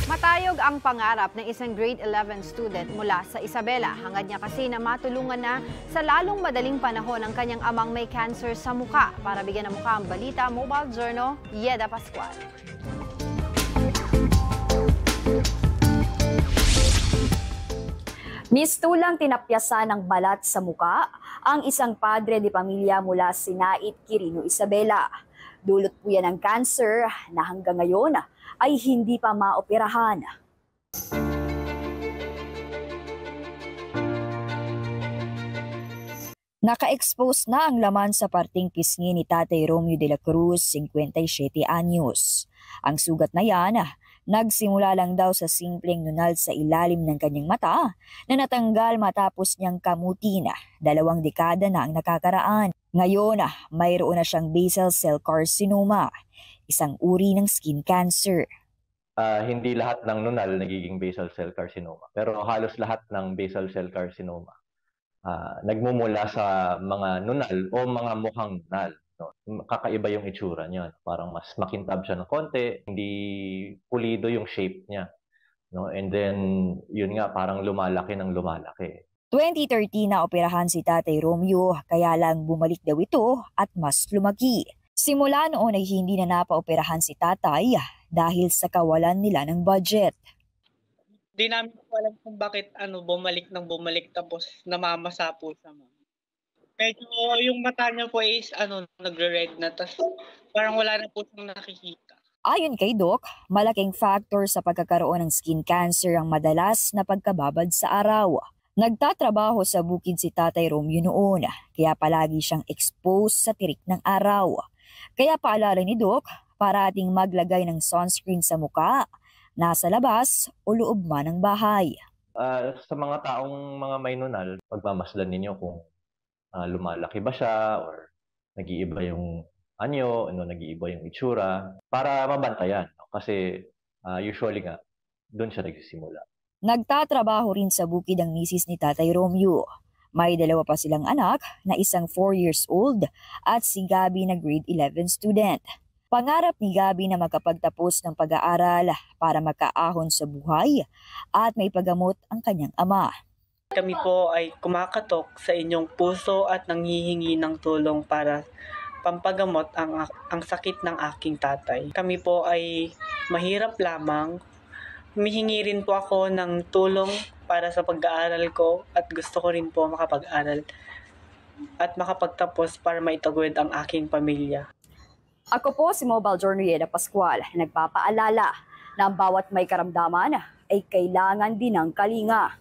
Matayog ang pangarap ng isang grade 11 student mula sa Isabela. Hangad niya kasi na matulungan na sa lalong madaling panahon ang kanyang amang may cancer sa muka. Para bigyan ng muka ang balita, Mobile Journal, Yeda Pascual. Mistulang tinapyasan ng balat sa muka ang isang padre de pamilya mula Sinait, Quirino, Isabela. Dulot po yan ng cancer na hanggang ngayon ay hindi pa maoperahan. Naka-expose na ang laman sa parting pisngi ni Tatay Romeo de la Cruz, 57 anyos. Ang sugat na yan, nagsimula lang daw sa simpleng nunal sa ilalim ng kanyang mata na natanggal matapos niyang kamutin. 2 dekada na ang nakakaraan. Ngayon, mayroon na siyang basal cell carcinoma, isang uri ng skin cancer. Hindi lahat ng nunal nagiging basal cell carcinoma, pero halos lahat ng basal cell carcinoma nagmumula sa mga nunal o mga mukhang nunal. No? Kakaiba yung itsura niya. Parang mas makintab siya ng konti, hindi pulido yung shape niya. No? And then, yun nga, parang lumalaki ng lumalaki. 2013 na operahan si Tatay Romeo, kaya lang bumalik daw ito at mas lumaki. Simula noon ay hindi na napaoperahan si Tatay dahil sa kawalan nila ng budget. Di namin po alam kung bakit bumalik tapos namamasa po siya. Medyo yung mata niya po is nagre-red na, tapos parang wala na po siyang nakikita. Ayon kay Doc, malaking factor sa pagkakaroon ng skin cancer ang madalas na pagkababad sa araw. Nagtatrabaho sa bukid si Tatay Romeo noon, kaya palagi siyang exposed sa tirik ng araw. Kaya paalala ni Doc, parating maglagay ng sunscreen sa muka, nasa labas o loob man ng bahay. Sa mga taong mga may nunal, pagmamasdan ninyo kung lumalaki ba siya or nag-iiba yung anyo, nag-iiba yung itsura, para mabantayan. Kasi usually nga, doon siya nagsisimula. Nagtatrabaho rin sa bukid ang misis ni Tatay Romeo. May 2 pa silang anak na isang 4 years old at si Gabi na grade 11 student. Pangarap ni Gabi na makapagtapos ng pag-aaral para makaahon sa buhay at may pagamot ang kanyang ama. Kami po ay kumakatok sa inyong puso at nanghihingi ng tulong para pampagamot ang sakit ng aking tatay. Kami po ay mahirap lamang. Humihingi rin po ako ng tulong para sa pag-aaral ko at gusto ko rin po makapag-aral at makapagtapos para maitaguyod ang aking pamilya. Ako po si Mobile Journal Yeda Pascual, nagpapaalala na ang bawat may karamdaman ay kailangan din ng kalinga.